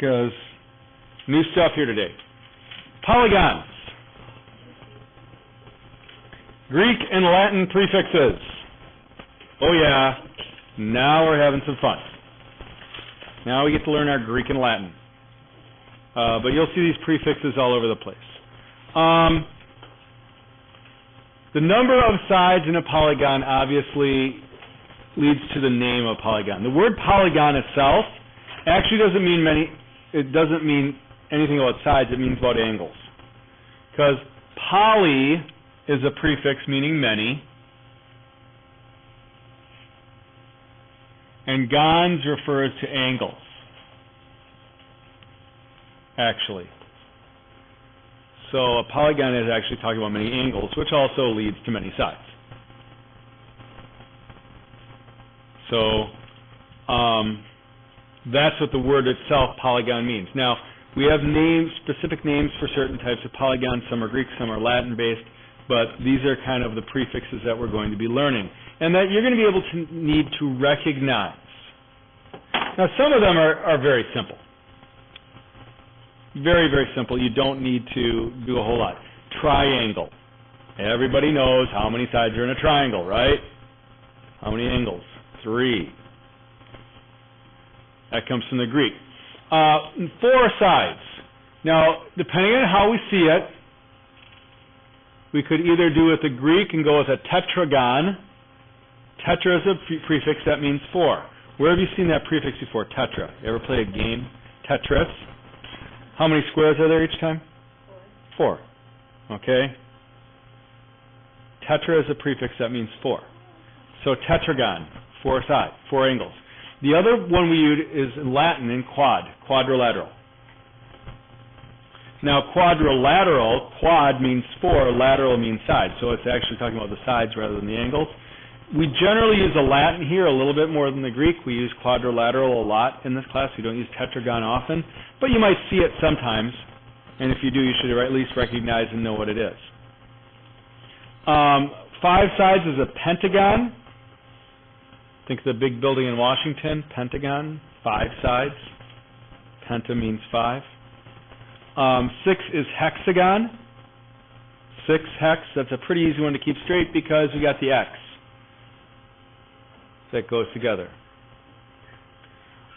because new stuff here today. Polygons. Greek and Latin prefixes. Oh yeah, now we're having some fun. Now we get to learn our Greek and Latin. But you'll see these prefixes all over the place. The number of sides in a polygon obviously leads to the name of polygon. The word polygon itself actually doesn't mean anything about sides, it means about angles. Because poly is a prefix meaning many, and gons refers to angles, actually. So a polygon is actually talking about many angles, which also leads to many sides. So that's what the word itself, polygon, means. Now, we have names, specific names for certain types of polygons. Some are Greek, some are Latin-based, but these are kind of the prefixes that we're going to be learning, and that you're going to be able to need to recognize. Now, some of them are very simple. Very, very simple. You don't need to do a whole lot. Triangle. Everybody knows how many sides are in a triangle, right? How many angles? 3. That comes from the Greek. 4 sides. Now, depending on how we see it, we could either do with the Greek and go with a tetragon. Tetra is a prefix that means 4. Where have you seen that prefix before? Tetra. You ever play a game? Tetris. How many squares are there each time? 4. Okay. Tetra is a prefix that means 4. So tetragon, 4 sides, 4 angles. The other one we use is in Latin in quadrilateral. Now quadrilateral, quad means 4, lateral means side, so it's actually talking about the sides rather than the angles. We generally use the Latin here a little bit more than the Greek. We use quadrilateral a lot in this class. We don't use tetragon often, but you might see it sometimes, and if you do, you should at least recognize and know what it is. 5 sides is a pentagon. Think of the big building in Washington, Pentagon, 5 sides. Penta means 5. 6 is hexagon. 6 hex, that's a pretty easy one to keep straight because we got the X. That goes together.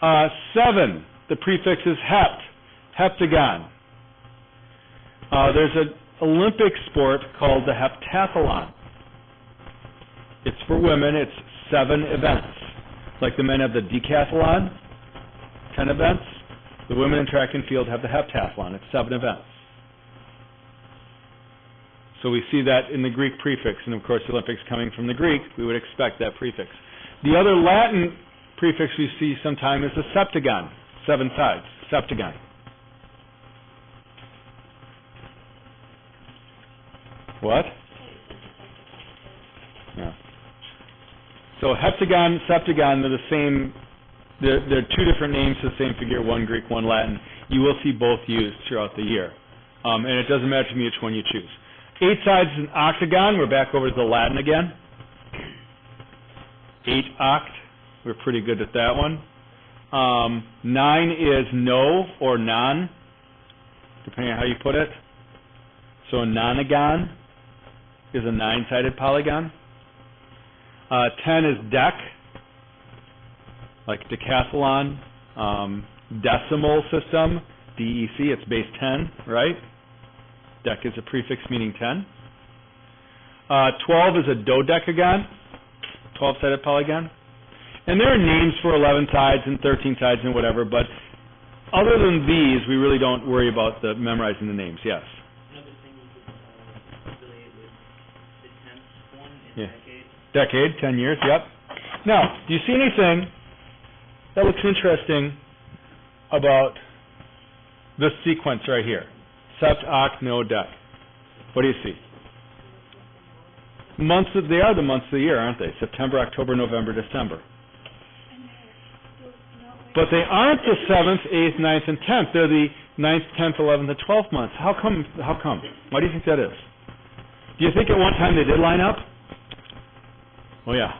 7, the prefix is hept, heptagon. There's an Olympic sport called the heptathlon. It's for women, it's 7 events. Like the men have the decathlon, 10 events. The women in track and field have the heptathlon, it's 7 events. So we see that in the Greek prefix, and of course the Olympics coming from the Greek, we would expect that prefix. The other Latin prefix we see sometimes is a septagon, 7 sides, septagon. What? Yeah. So heptagon, septagon, they're the same, they're 2 different names for the same figure, one Greek, one Latin. You will see both used throughout the year. And it doesn't matter to me which one you choose. 8 sides is an octagon. We're back over to the Latin again. 8 oct. We're pretty good at that one. 9 is no or non, depending on how you put it. So a nonagon is a 9-sided polygon. 10 is dec, like decathlon. Decimal system, DEC, it's base 10, right? Dec is a prefix meaning 10. 12 is a dodecagon, 12-sided polygon. And there are names for 11 sides and 13 sides and whatever, but other than these, we really don't worry about memorizing the names. Yes? Another thing you could affiliate with the 10th one in Decade, 10 years, yep. Now, do you see anything that looks interesting about this sequence right here? Sept, oct, no, dec. What do you see? Months, they are the months of the year, aren't they? September, October, November, December. But they aren't the 7th, 8th, 9th, and 10th. They're the 9th, 10th, 11th, and 12th months. How come? Why do you think that is? Do you think at one time they did line up? Oh, yeah.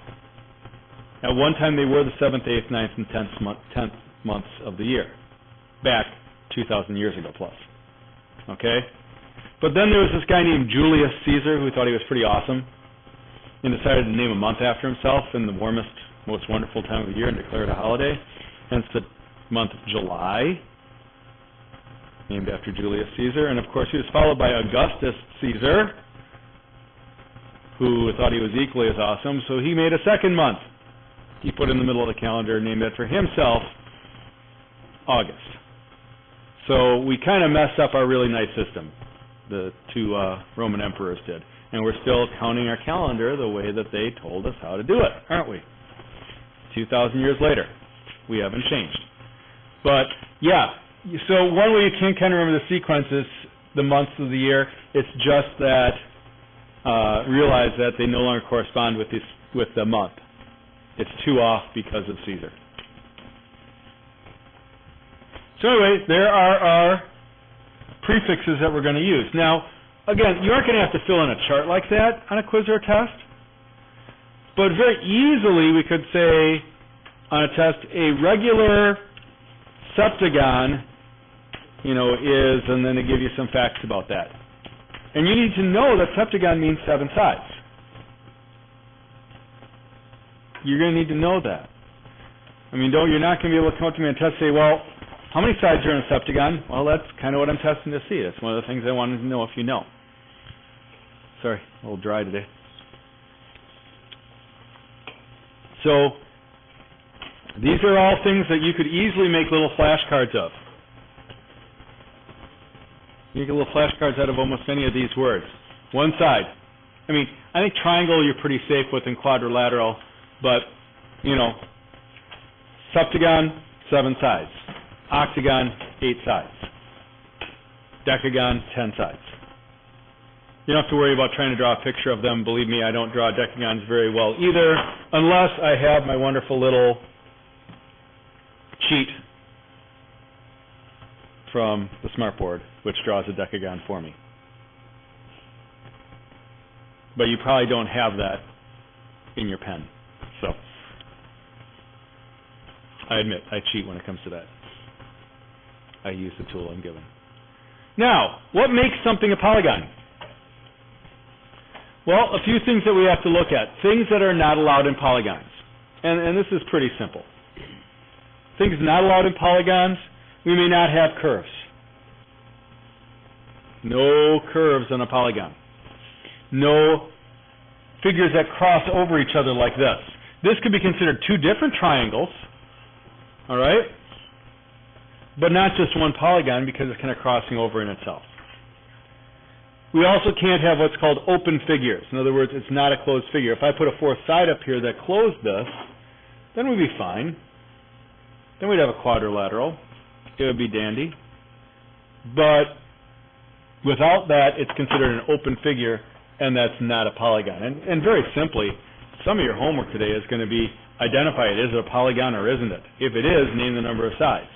At one time they were the 7th, 8th, 9th, and 10th months of the year. back 2,000 years ago plus. Okay? But then there was this guy named Julius Caesar who thought he was pretty awesome and decided to name a month after himself in the warmest, most wonderful time of the year and declare it a holiday. Hence the month of July, named after Julius Caesar. And of course he was followed by Augustus Caesar, who thought he was equally as awesome, so he made a second month. He put in the middle of the calendar and named it for himself August. So we kind of messed up our really nice system, the two Roman emperors did. And we're still counting our calendar the way that they told us how to do it, aren't we? 2,000 years later, we haven't changed. But, yeah, so one way you can kind of remember the sequence is the months of the year. It's just that, realize that they no longer correspond with the month. It's two off because of Caesar. So anyway, there are our prefixes that we're going to use. Now, again, you aren't going to have to fill in a chart like that on a quiz or a test. But very easily we could say on a test, a regular septagon, is, and then they give you some facts about that. And you need to know that septagon means 7 sides. You're going to need to know that. I mean, you're not going to be able to come up to me and test and say, well, how many sides are in a septagon? Well, that's kind of what I'm testing to see. That's one of the things I wanted to know if you know. Sorry, a little dry today. So, these are all things that you could easily make little flashcards of. You can get little flashcards out of almost any of these words. One side. I mean, I think triangle you're pretty safe with and quadrilateral, but, septagon, 7 sides. Octagon, 8 sides. Decagon, 10 sides. You don't have to worry about trying to draw a picture of them. Believe me, I don't draw decagons very well either, unless I have my wonderful little cheat from the smartboard, which draws a decagon for me. But you probably don't have that in your pen. So, I admit, I cheat when it comes to that. I use the tool I'm given. Now, what makes something a polygon? Well, a few things that we have to look at. Things that are not allowed in polygons. And this is pretty simple. Things not allowed in polygons, we may not have curves. No curves on a polygon. No figures that cross over each other like this. This could be considered two different triangles, all right? But not just one polygon because it's kind of crossing over in itself. We also can't have what's called open figures. In other words, it's not a closed figure. If I put a fourth side up here that closed this, then we'd be fine. Then we'd have a quadrilateral. It would be dandy. But without that, it's considered an open figure, and that's not a polygon. And very simply, some of your homework today is going to be identify it. Is it a polygon or isn't it? If it is, name the number of sides.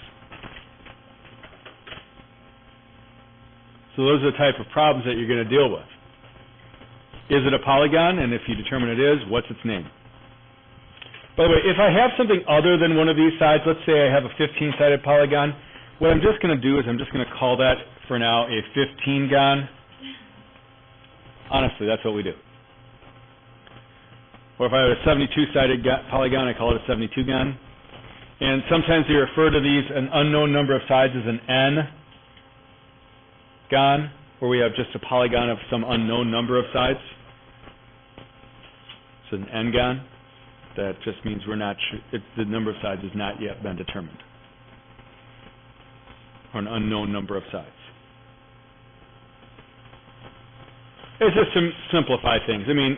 So those are the type of problems that you're going to deal with. Is it a polygon? And if you determine it is, what's its name? By the way, if I have something other than one of these sides, let's say I have a 15-sided polygon, what I'm just going to do is I'm just going to call that, for now, a 15-gon. Honestly, that's what we do. Or if I have a 72-sided polygon, I call it a 72-gon. And sometimes they refer to these, an unknown number of sides, as an n-gon, where we have just a polygon of some unknown number of sides. So an n-gon. That just means we're not sure, the number of sides has not yet been determined. Or an unknown number of sides. It's just to simplify things. I mean,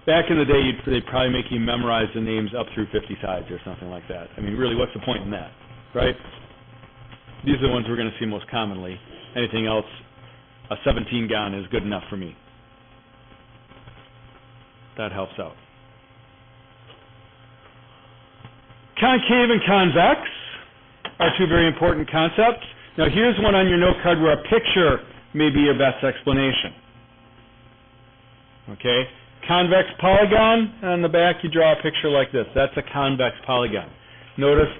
back in the day, they'd probably make you memorize the names up through 50 sides or something like that. I mean, really, what's the point in that, right? These are the ones we're going to see most commonly. Anything else, a 17-gon is good enough for me. That helps out. Concave and convex are two very important concepts. Now, here's one on your note card where a picture may be your best explanation. Okay? Convex polygon, and on the back you draw a picture like this. That's a convex polygon. Notice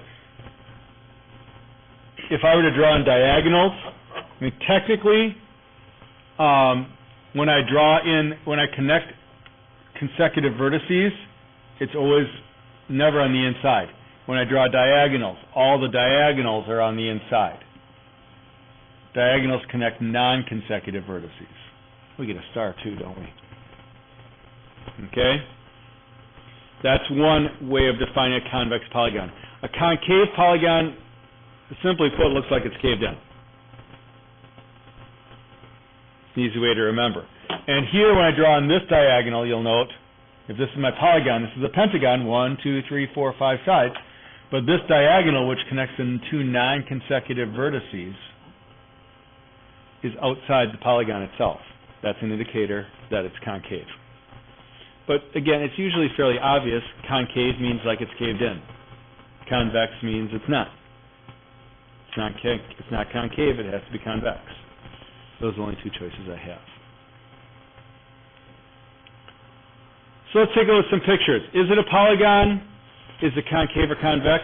if I were to draw in diagonals, I mean, technically, when I connect consecutive vertices, it's always never on the inside. When I draw diagonals, all the diagonals are on the inside. Diagonals connect non-consecutive vertices. We get a star too, don't we? Okay? That's one way of defining a convex polygon. A concave polygon, simply put, looks like it's caved in. It's an easy way to remember. And here, when I draw on this diagonal, you'll note, if this is my polygon, this is a pentagon, 1, 2, 3, 4, 5 sides. But this diagonal, which connects the two non-consecutive vertices, is outside the polygon itself. That's an indicator that it's concave. But again, it's usually fairly obvious. Concave means like it's caved in. Convex means it's not. It's not concave, it has to be convex. Those are the only two choices I have. So let's take a look at some pictures. Is it a polygon? Is it concave or convex?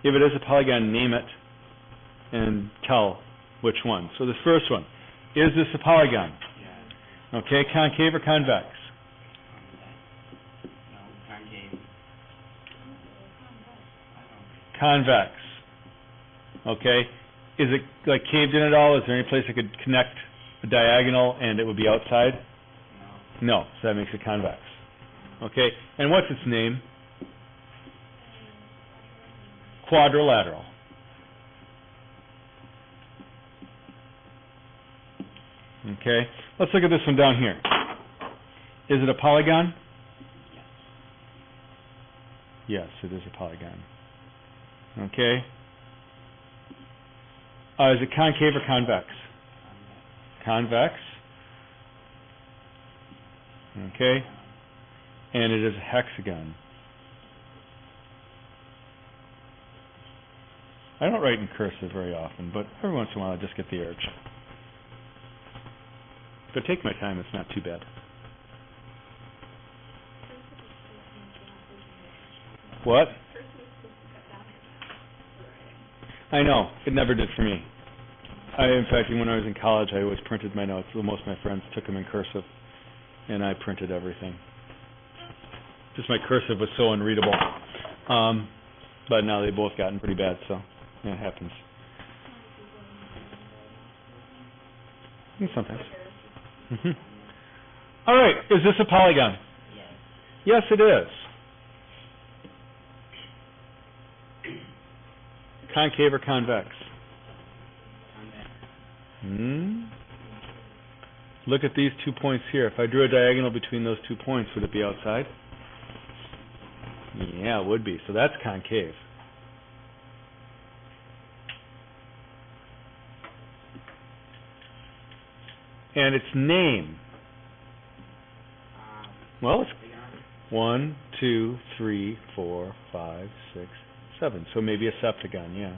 If it is a polygon, name it and tell which one. So this first one, is this a polygon? Yeah. Okay, concave or convex? No, concave. Convex. Okay. Is it like caved in at all? Is there any place I could connect a diagonal and it would be outside? No. No, so that makes it convex. Okay, and what's its name? Quadrilateral. Okay, let's look at this one down here. Is it a polygon? Yes, it is a polygon. Okay. Is it concave or convex? Convex. Okay. And it is a hexagon. I don't write in cursive very often, but every once in a while I just get the urge. If I take my time, it's not too bad. What? I know. It never did for me. In fact, when I was in college, I always printed my notes. Most of my friends took them in cursive, and I printed everything. Just my cursive was so unreadable. But now they've both gotten pretty bad, so it happens. Sometimes. All right, is this a polygon? Yes. Yes, it is. Concave or convex? Convex. Look at these 2 points here. If I drew a diagonal between those 2 points, would it be outside? Yeah, it would be. So that's concave. And its name? Well, it's 1, 2, 3, 4, 5, 6, 7. So maybe a septagon, yeah.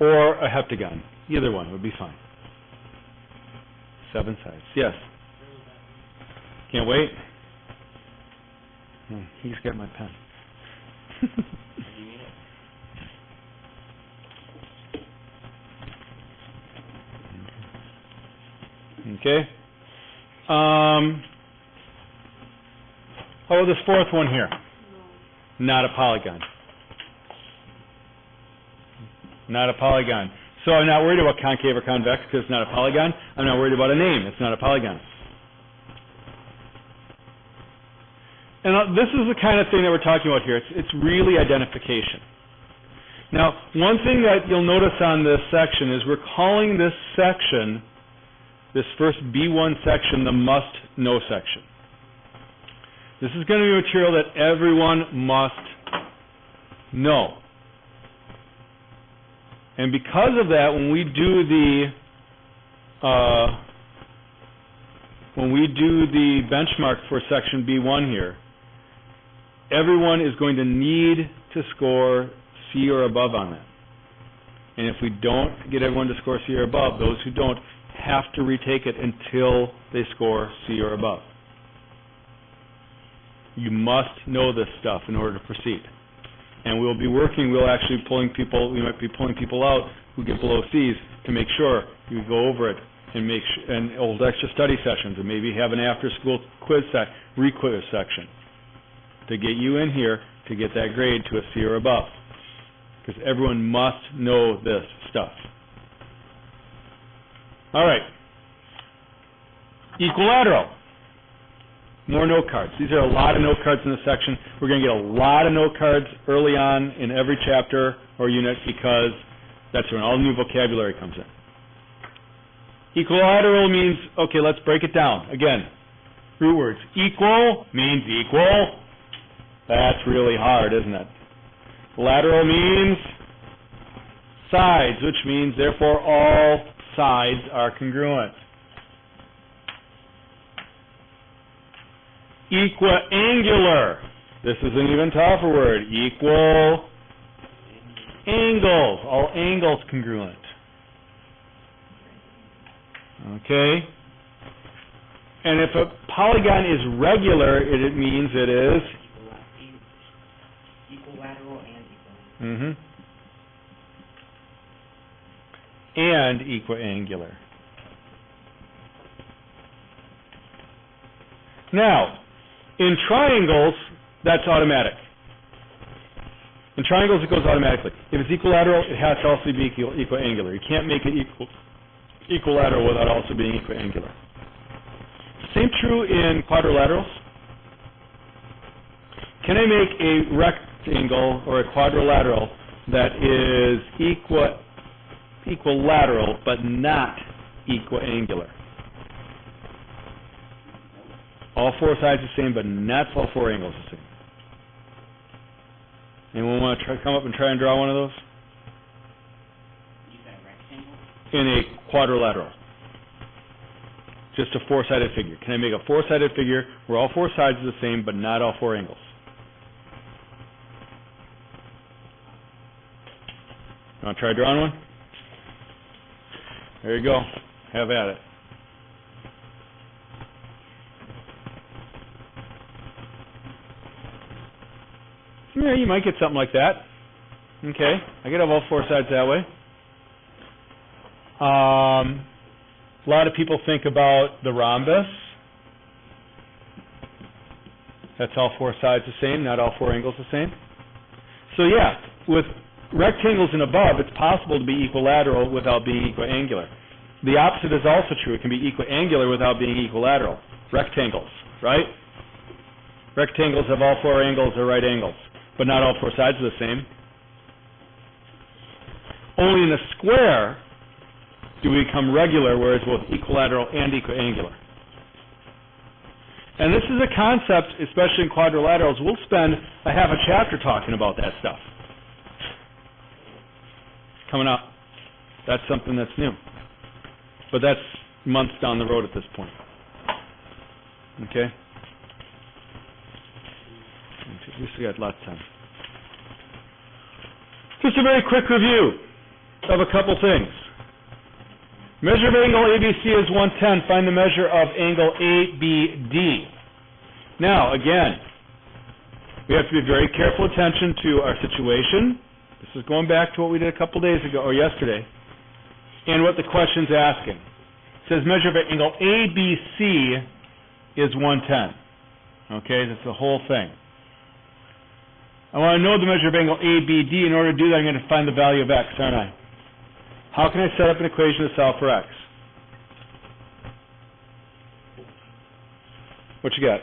Or a heptagon. Either one would be fine. 7 sides. Yes? Can't wait? He's got my pen. Okay. How about this fourth one here? Not a polygon. Not a polygon. So I'm not worried about concave or convex because it's not a polygon. I'm not worried about a name. It's not a polygon. And this is the kind of thing that we're talking about here. It's really identification. Now, one thing that you'll notice on this section is we're calling this section, this first B1 section, the must-know section. This is going to be material that everyone must know. And because of that, when we do the benchmark for section B1 here, everyone is going to need to score C or above on that. And if we don't get everyone to score C or above, those who don't have to retake it until they score C or above. You must know this stuff in order to proceed. And we'll actually we might be pulling people out who get below C's to make sure you go over it and and hold extra study sessions and maybe have an after-school re-quiz section to get you in here to get that grade to a C or above. Because everyone must know this stuff. All right. Equilateral. More note cards. These are a lot of note cards in this section. We're going to get a lot of note cards early on in every chapter or unit because that's when all new vocabulary comes in. Equilateral means, okay, let's break it down. Again, root words. Equal means equal. That's really hard, isn't it? Lateral means sides, which means, therefore, all sides are congruent. Equiangular. This is an even tougher word. Equal angles. All angles congruent. Okay? And if a polygon is regular, it means it is equilateral and equal. And equiangular. Now, in triangles, that's automatic. In triangles, it goes automatically. If it's equilateral, it has to also be equiangular. You can't make it equilateral without also being equiangular. Same true in quadrilaterals. Can I make a rectangle or a quadrilateral that is equilateral but not equiangular? All four sides the same, but not all four angles the same. Anyone want to come up and try and draw one of those? You said rectangle? In a quadrilateral. Just a four-sided figure. Can I make a four-sided figure where all four sides are the same, but not all four angles? You want to try drawing one? There you go. Have at it. Yeah, you might get something like that. Okay, I could have all four sides that way. A lot of people think about the rhombus. That's all four sides the same, not all four angles the same. So yeah, with rectangles and above, it's possible to be equilateral without being equiangular. The opposite is also true. It can be equiangular without being equilateral. Rectangles, right? Rectangles have all four angles or right angles, but not all four sides are the same. Only in a square do we become regular, where it's both equilateral and equiangular. And this is a concept, especially in quadrilaterals, we'll spend a half a chapter talking about that stuff. Coming up. That's something that's new. But that's months down the road at this point. Okay? We still got lots of time. Just a very quick review of a couple things. Measure of angle ABC is 110. Find the measure of angle ABD. Now, again, we have to be very careful attention to our situation. This is going back to what we did a couple days ago, or yesterday, and what the question's asking. It says measure of angle ABC is 110. Okay, that's the whole thing. I want to know the measure of angle ABD. In order to do that, I'm going to find the value of x, aren't I? How can I set up an equation to solve for x? What you got?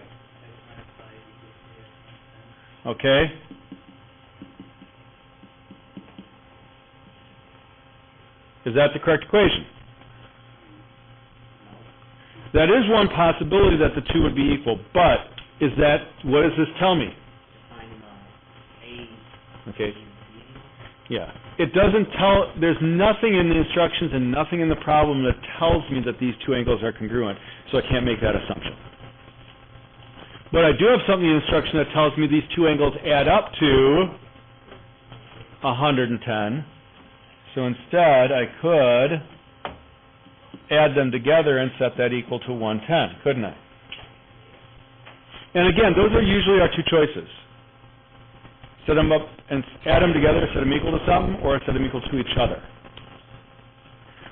Okay. Is that the correct equation? That is one possibility that the two would be equal, but what does this tell me? Okay. Yeah. It doesn't tell, there's nothing in the instructions and nothing in the problem that tells me that these two angles are congruent, so I can't make that assumption. But I do have something in the instruction that tells me these two angles add up to 110. So instead, I could add them together and set that equal to 110, couldn't I? And again, those are usually our two choices. Set them up and add them together, set them equal to something, or set them equal to each other.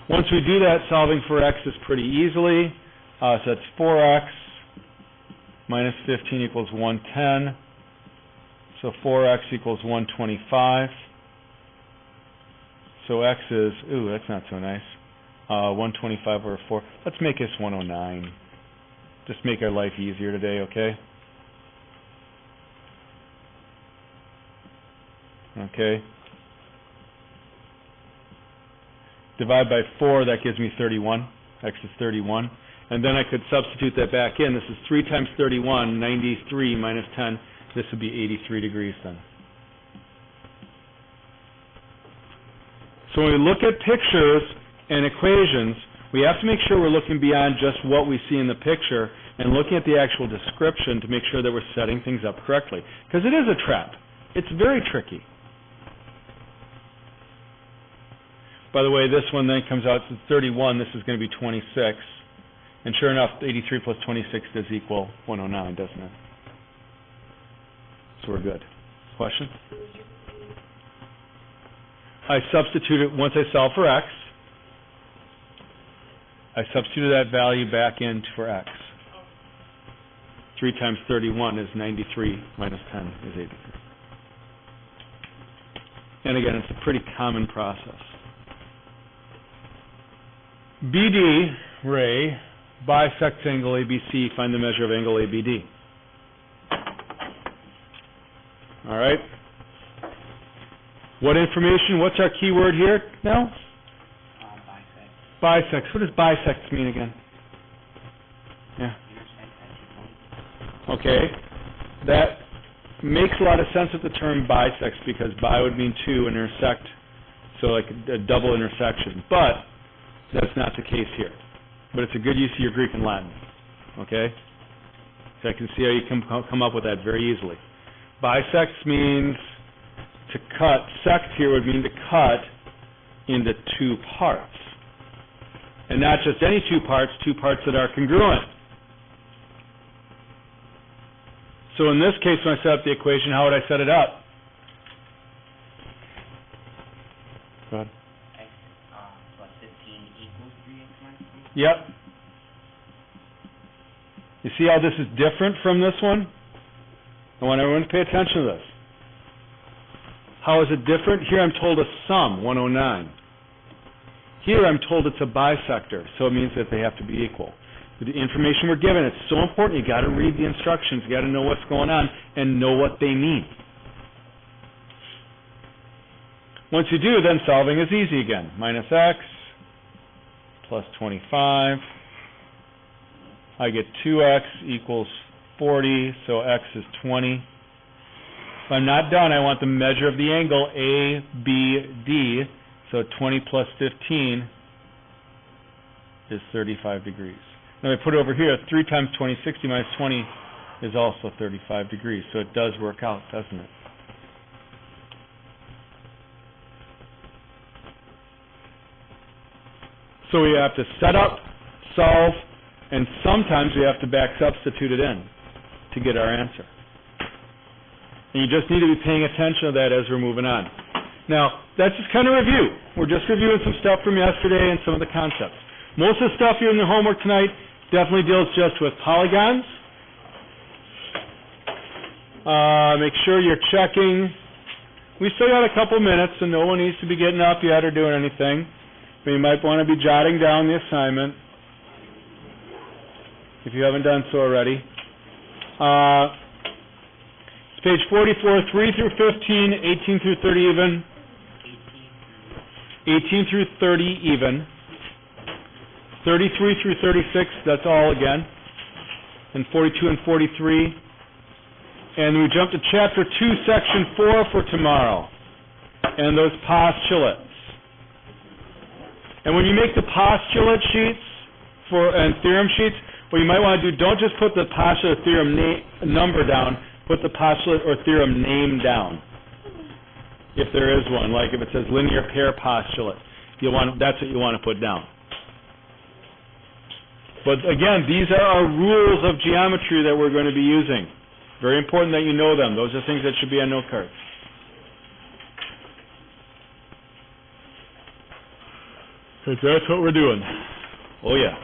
Once we do that, solving for x is pretty easily. So that's 4x minus 15 equals 110. So 4x equals 125. So x is, ooh, that's not so nice. 125 over 4. Let's make this 109. Just make our life easier today, okay? Okay. Divide by 4, that gives me 31. X is 31. And then I could substitute that back in. This is 3 times 31, 93 minus 10. This would be 83 degrees then. So when we look at pictures and equations, we have to make sure we're looking beyond just what we see in the picture and looking at the actual description to make sure that we're setting things up correctly. Because it is a trap. It's very tricky. By the way, this one then comes out to 31. This is going to be 26. And sure enough, 83 plus 26 does equal 109, doesn't it? So we're good. Question? I substituted, once I solve for x, I substituted that value back in for x. 3 times 31 is 93 minus 10 is 83. And again, it's a pretty common process. BD, ray, bisects angle ABC, find the measure of angle ABD. All right. What information, what's our key word here now? Bisect. Bisects. What does bisects mean again? Yeah. Okay. That makes a lot of sense with the term bisects because bi would mean two, intersect, so like a double intersection. But that's not the case here. But it's a good use of your Greek and Latin. Okay? So I can see how you can come up with that very easily. Bisects means to cut. Sect here would mean to cut into two parts. And not just any two parts that are congruent. So in this case, when I set up the equation, how would I set it up? Go ahead. X plus 15 equals 3x minus 3? Yep. You see how this is different from this one? I want everyone to pay attention to this. How is it different? Here I'm told a sum, 109. Here I'm told it's a bisector, so it means that they have to be equal. The information we're given, it's so important. You got to read the instructions. You got to know what's going on and know what they mean. Once you do, then solving is easy again. Minus x plus 25. I get 2x equals 40, so x is 20. If I'm not done, I want the measure of the angle ABD, so 20 plus 15 is 35 degrees. Now I put it over here, 3 times 20, 60 minus 20 is also 35 degrees, so it does work out, doesn't it? So we have to set up, solve, and sometimes we have to back substitute it in to get our answer. And you just need to be paying attention to that as we're moving on. Now, that's just kind of review. We're just reviewing some stuff from yesterday and some of the concepts. Most of the stuff here in the homework tonight definitely deals just with polygons. Make sure you're checking. We still got a couple minutes, so no one needs to be getting up yet or doing anything. But you might want to be jotting down the assignment if you haven't done so already. It's page 44, 3 through 15, 18 through 30 even. 18 through 30 even. 33 through 36, that's all again. And 42 and 43. And we jump to chapter 2, section 4 for tomorrow. And those postulates. And when you make the postulate sheets and theorem sheets, what you might want to do, don't just put the postulate theorem number down, put the postulate or theorem name down. If there is one, like if it says linear pair postulate, that's what you want to put down. But again, these are our rules of geometry that we're going to be using. Very important that you know them. Those are things that should be on note cards. Because that's what we're doing. Oh yeah.